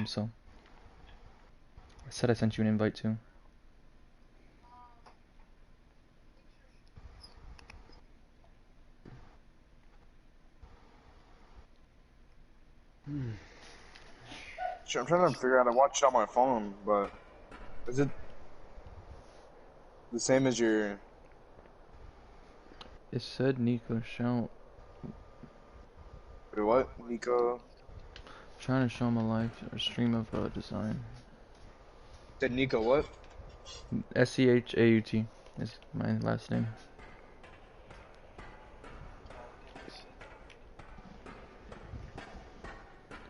so I said I sent you an invite too. Shit, I'm trying to figure out. I watched it on my phone, but is it the same as your? It said Nico shout. Wait, what? Nico Trying to show him a live or stream of design. said Nico what? SCHAUT is my last name.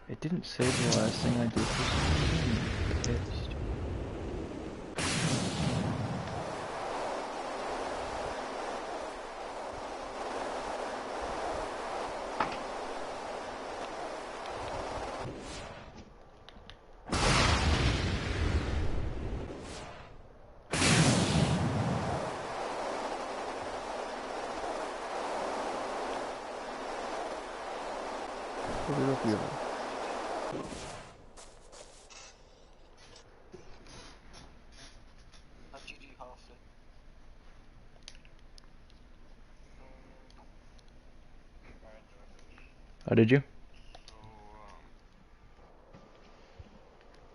It didn't say the last thing I did for some reason. I'm pissed. Put it up here. Oh, did you? You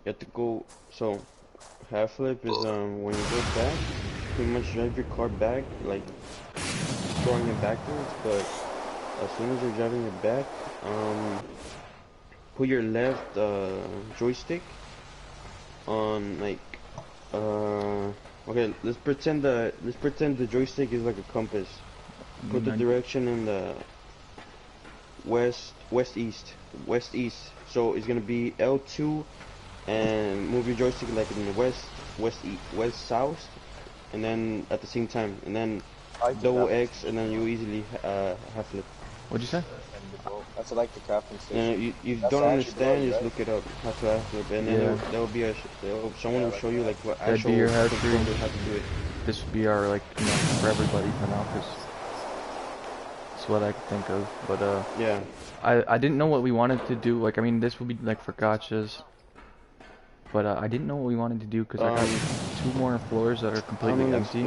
have to go, so half flip is when you go back, pretty much drive your car back, like throwing it backwards, but as soon as you're driving it back, put your left joystick on like okay, let's pretend the joystick is like a compass. Put the direction in the west east. So it's gonna be L2 and move your joystick like in the west south, and then at the same time, and then double X, and then you easily half flip. What'd you say? That's like the crafting station. And you don't understand, just look it up how to half flip, and then there will be someone will show you like what That'd actual be your how to do it. This would be our, like, you know, for everybody for now, because it's what I could think of. But yeah, I didn't know what we wanted to do. Like, I mean, this would be like for gotchas, but I didn't know what we wanted to do because I got 2 more floors that are completely empty.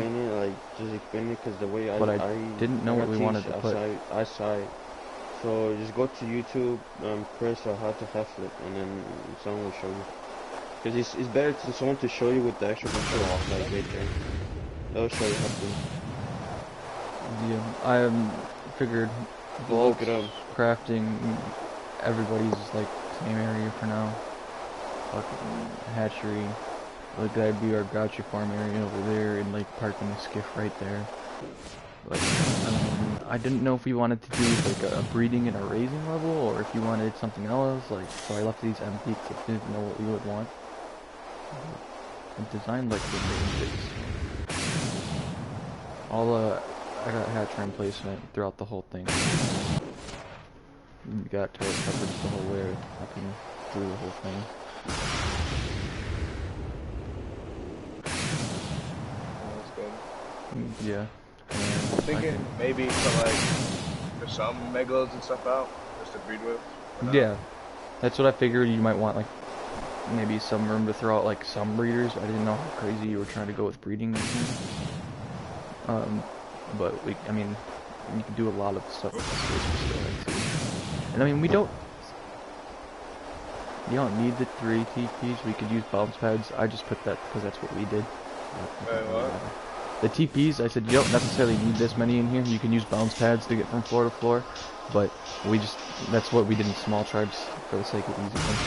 Just explain it, because the way I didn't know what we wanted to put. I saw it. So just go to YouTube, press how to half flip, and then someone will show you. Because it's better to someone to show you with the actual control, like right there. They'll show you how to. Yeah, I figured Look it up. crafting, everybody's like same area for now. Fucking hatchery. Like that'd be our gotcha farm area over there, and like parking the skiff right there. Like, I didn't know if we wanted to do like a breeding and a raising level, or if you wanted something else. Like, so I left these empty because I didn't know what we would want. I designed like the main bits. I got hatchery placement throughout the whole thing. We got turret coverage the whole way up and through the whole thing. That's good. Yeah. I'm thinking maybe put like there's some megalos and stuff out just to breed with. Yeah, that's what I figured. You might want like maybe some room to throw out like some breeders. I didn't know how crazy you were trying to go with breeding. But I mean, you can do a lot of stuff with the space we still have too. And I mean, you don't need the 3 TPs. We could use bounce pads. I just put that because that's what we did. Wait, what? The TPs, I said you don't necessarily need this many in here. You can use bounce pads to get from floor to floor, but that's what we did in small tribes for the sake of easiness.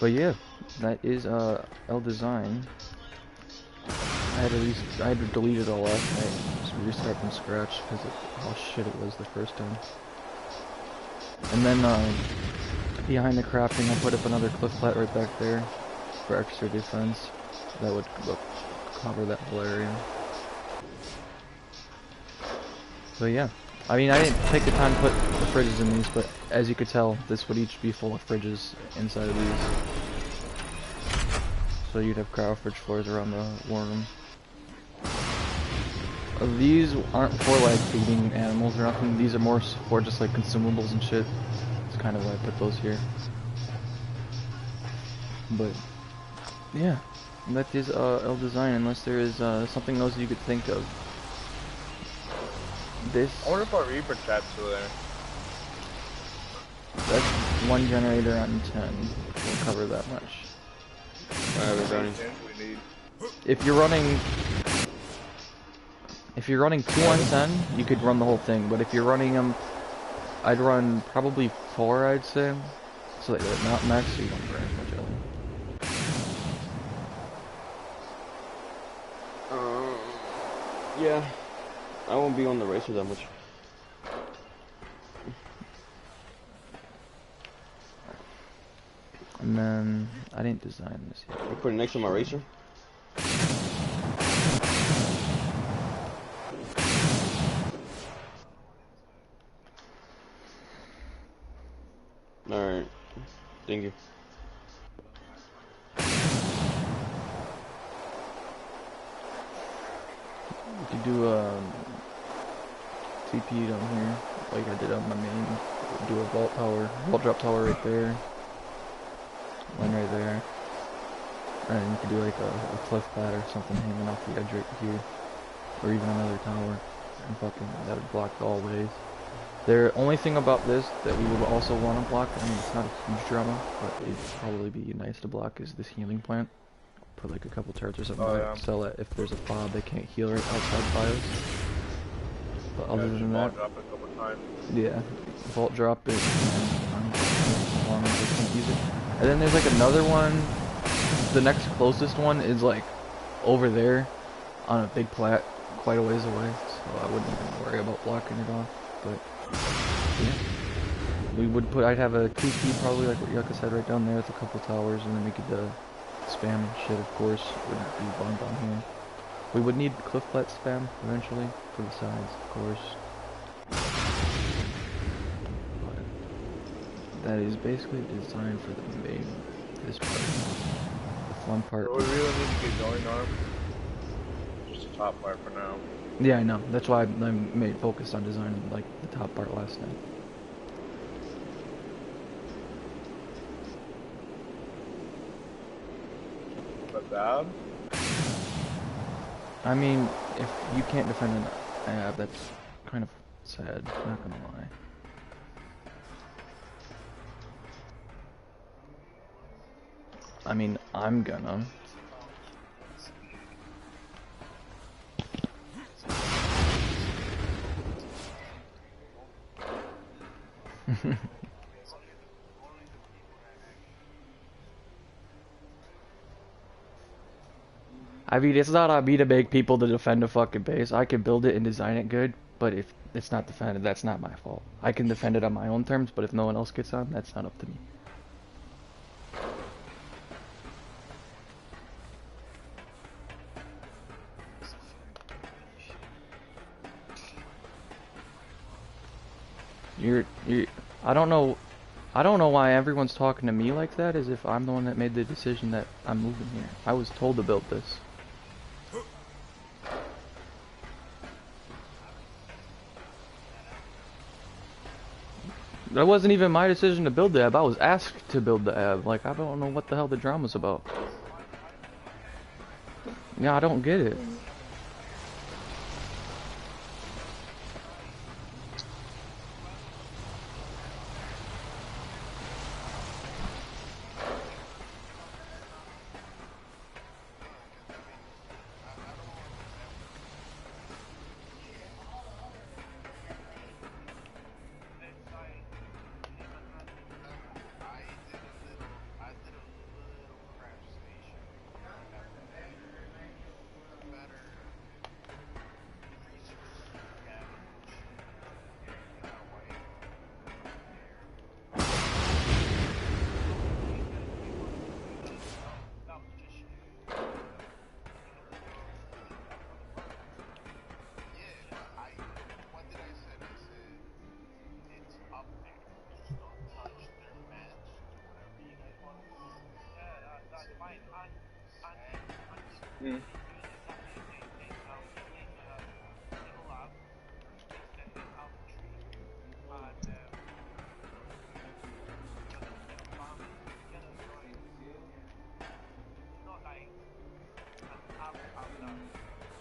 But yeah, that is L design. I had to delete it all last night, just restart from scratch because of how shit it was the first time. And then behind the crafting, I put up another cliff flat right back there for extra defense. That would cover that whole area. But yeah, I mean, I didn't take the time to put the fridges in these, but as you could tell, this would each be full of fridges inside of these. So you'd have cryo fridge floors around the war room. These aren't for like feeding animals or nothing. These are more for just like consumables and shit. That's kind of why I put those here. But yeah, that is L design. Unless there is something else you could think of. This. I wonder if our Reaper traps were there. That's one generator on 10. We'll cover that much. Whatever, running. We need. If you're running 2 on 10, you could run the whole thing. But if you're running them, I'd run probably 4, I'd say, so that you're not max, so you don't burn as much oil. Yeah, I won't be on the racer that much. And then I didn't design this yet. I put it next to my racer. Alright. Thank you. You could do a TP down here, like I did on my main. Do a vault drop tower right there. One right there. And you could do like a cliff pad or something hanging off the edge right here. Or even another tower. And fucking, that would block all ways. The only thing about this that we would also want to block, I mean it's not a huge drama, but it'd probably be nice to block, is this healing plant. Put like a couple turrets or something back, so that if there's a fob they can't heal right outside bios. But other than that, drop a couple times. yeah, vault drop it, as long as they can't use it. And then there's like another one, the next closest one is like over there on a big plat quite a ways away, so I wouldn't even worry about blocking it off. But yeah, we would put, I'd have a TP probably like what Yucca said right down there with a couple towers, and then we could spam and shit, of course, wouldn't be burned on here. We would need cliff plat spam eventually for the sides, of course. But that is basically designed for the main, this part. The fun part. But we really need to get going on just the top part for now. Yeah, I know. That's why I made focus on designing like the top part last night. But that? I mean, if you can't defend an ab, that's kind of sad, not gonna lie. I mean, I'm gonna. I mean, it's not on me to make people to defend a fucking base. I can build it and design it good, but if it's not defended, that's not my fault. I can defend it on my own terms, but if no one else gets on, that's not up to me. I don't know why everyone's talking to me like that, as if I'm the one that made the decision that I'm moving here. I was told to build this. That wasn't even my decision to build the ab. I was asked to build the ab. Like, I don't know what the hell the drama's about. Yeah, I don't get it.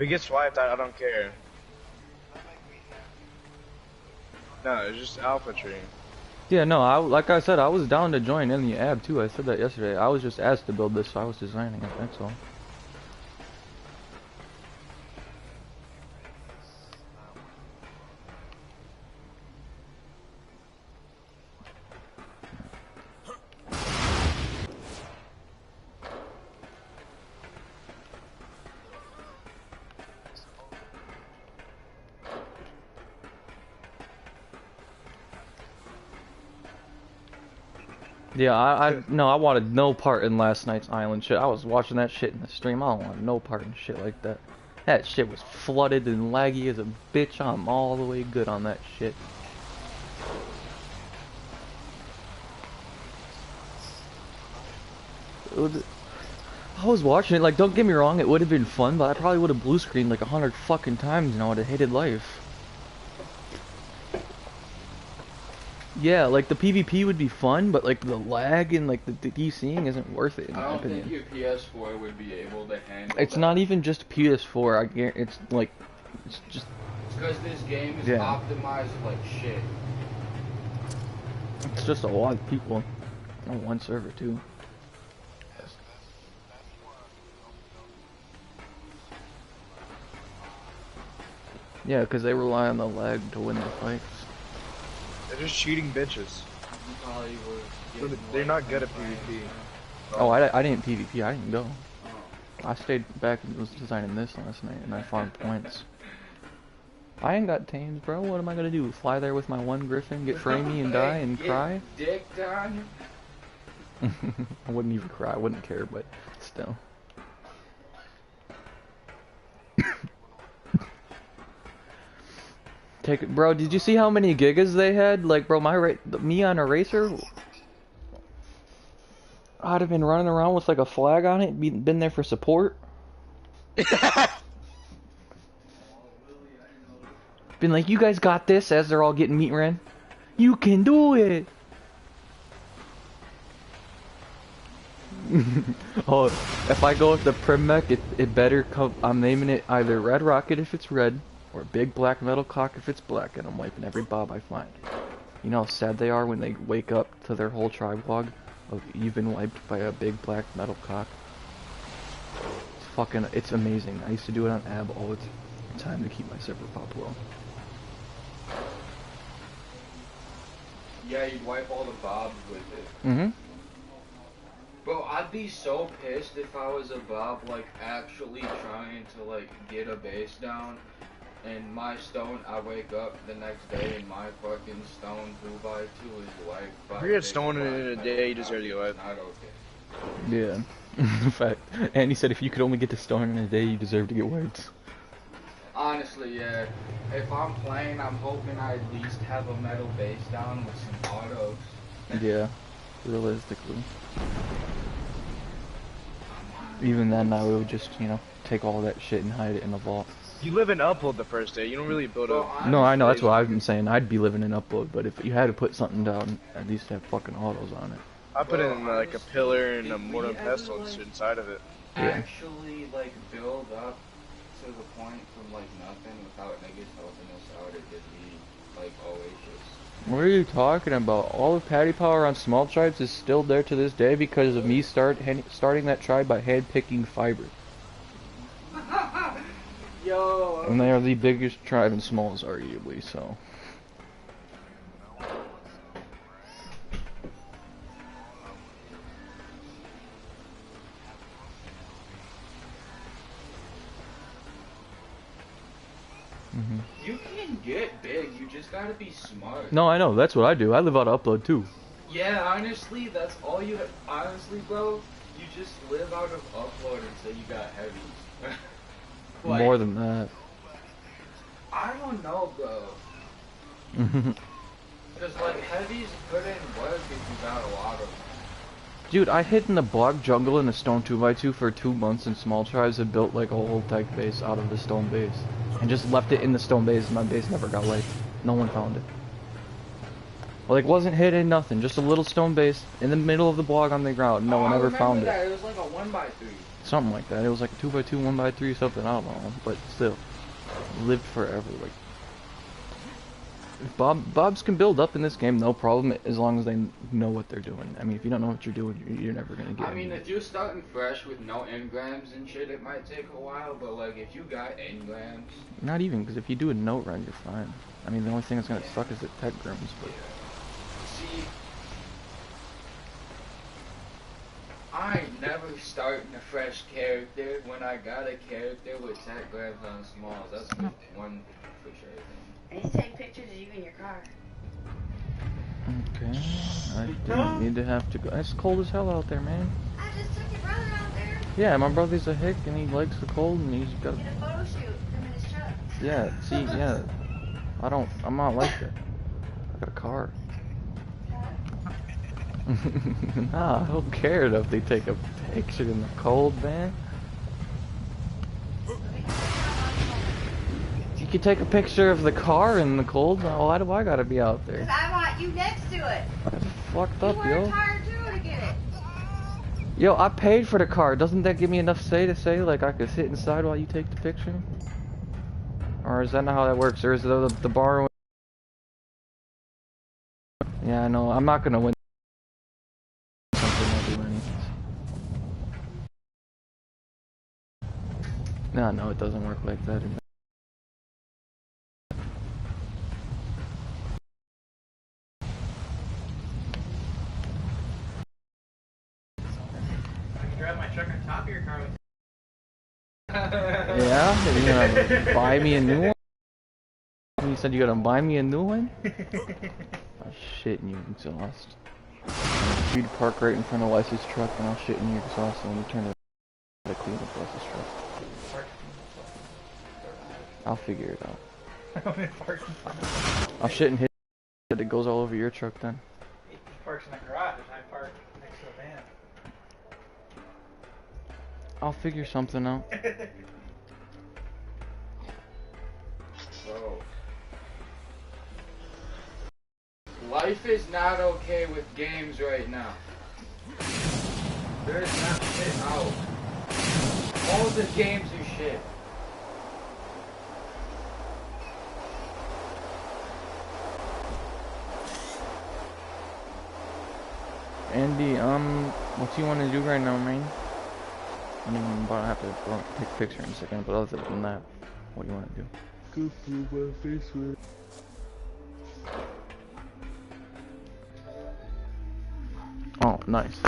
it gets swiped, I don't care. No, it's just Alpha Tree. Yeah, no, like I said, I was down to join in the AB too. I said that yesterday. I was just asked to build this, so I was designing it, that's all. Yeah, no, I wanted no part in last night's island shit. I was watching that shit in the stream. I don't want no part in shit like that. That shit was flooded and laggy as a bitch. I'm all the way good on that shit. I was watching it, like, don't get me wrong, it would have been fun, but I probably would have blue screened like 100 fucking times, you know, I'd have hated life. Yeah, like the PvP would be fun, but like the lag and like the DCing isn't worth it in my opinion. I don't think your PS4 would be able to handle It's that. not even just PS4. I guarantee it's like it's just. It's because this game is Yeah. optimized like shit. It's just a lot of people on one server too. Yeah, because they rely on the lag to win their fights. They're just cheating bitches. You probably would They're not good at PvP. Oh, I didn't PvP. I didn't go. Oh. I stayed back and was designing this last night, and I farmed points. I ain't got tames, bro. What am I gonna do? Fly there with my one griffin, get framey and die and Get cry? dick down. I wouldn't even cry. I wouldn't care, but still. Take it, bro. Did you see how many gigas they had? Like, bro, me on Eraser, I'd have been running around with like a flag on it, been there for support. Been like, you guys got this, as they're all getting meat ran. You can do it. Oh, if I go with the Prim Mech, it better come. I'm naming it either Red Rocket if it's red, or Big Black Metal Cock if it's black, and I'm wiping every bob I find. You know how sad they are when they wake up to their whole tribe log of you've been wiped by a Big Black Metal Cock. It's amazing. I used to do it on AB all the time to keep my server pop low. Yeah, you'd wipe all the bobs with it. Mm-hmm. Bro, I'd be so pissed if I was a Bob, like, actually trying to, like, get a base down, and my stone, I wake up the next day and my fucking stone 2x2 is wiped by If you get stoned in a day, you deserve to get wiped. Not okay. Yeah. In fact, and he said if you could only get to stone in a day, you deserve to get wiped. Honestly, yeah. If I'm playing, I'm hoping I at least have a metal base down with some autos. Yeah, realistically. Even then, I would just, you know, take all that shit and hide it in the vault. You live in upload the first day. You don't really build up. No, I know, that's what I've been saying. I'd be living in upload, but if you had to put something down, at least have fucking autos on it. I put in like a pillar and a mortar and pestle and shit inside of it. Actually, like, build up to the point from, like, nothing without niggas helping us out, it could be, like, oasis. What are you talking about? All of Patty Power on small tribes is still there to this day because of me starting that tribe by hand-picking fiber. Yo! And they are the biggest tribe in smalls, arguably, so... You can get big, you just gotta be smart. No, I know, that's what I do. I live out of upload, too. Yeah, honestly, that's all you... Honestly, bro, you just live out of upload until you got heavies. Like, More than that. I don't know, bro. Because, like, heavies put in work if you got a lot of them. Dude, I hid in the block jungle in a stone 2x2 for 2 months in small tribes and built like a whole tech base out of the stone base. And just left it in the stone base and my base never got wiped. No one found it. Like, wasn't hidden, nothing. Just a little stone base in the middle of the block on the ground. No one ever found it. It was like a 1x3. Something like that. It was like a 2x2, 1x3, something, I don't know. But still, lived forever. Like, if Bobs can build up in this game, no problem, as long as they know what they're doing. I mean, if you don't know what you're doing, you're never gonna get. I mean, if you're starting fresh with no engrams and shit, it might take a while. But like, if you got engrams, Not even, because if you do a note run, you're fine. I mean, the only thing that's gonna suck is the tech grams, but. see, I ain't never starting a fresh character when I got a character with tech grams on smalls. That's one for sure thing. I need to take pictures of you in your car. Okay, I didn't need to have to go. It's cold as hell out there, man. I just took your brother out there. Yeah, my brother's a hick and he likes the cold and he's got. Get a photo shoot. Him in his truck. Yeah, see, yeah. I'm not like that. I got a car. Nah, I don't care if they take a picture in the cold, man. You can take a picture of the car in the cold. Why do I gotta be out there? Because I want you next to it. That's fucked You up, were yo. tired too to get it. Yo, I paid for the car. Doesn't that give me enough say like I could sit inside while you take the picture? Or is that not how that works? Or is it the borrowing? Yeah, I know. I'm not gonna win. No, it doesn't work like that. I can drive my truck on top of your car with Yeah? Are you gonna buy me a new one? You said you're gonna buy me a new one? Oh, shit in your exhaust. You'd park right in front of Wesley's truck and I'll shit in your exhaust and when you turn it to clean up Wesley's truck. I'll figure it out. I'll shit in his that it goes all over your truck then. He parks in the garage and I park next to the van. I'll figure something out. Bro. Life is not okay with games right now. There is not shit out. All the games are shit. Andy, what do you want to do right now, man? I mean, I'm about to have to take a picture in a second, but other than that, what do you want to do? Go through my face with. Oh, nice.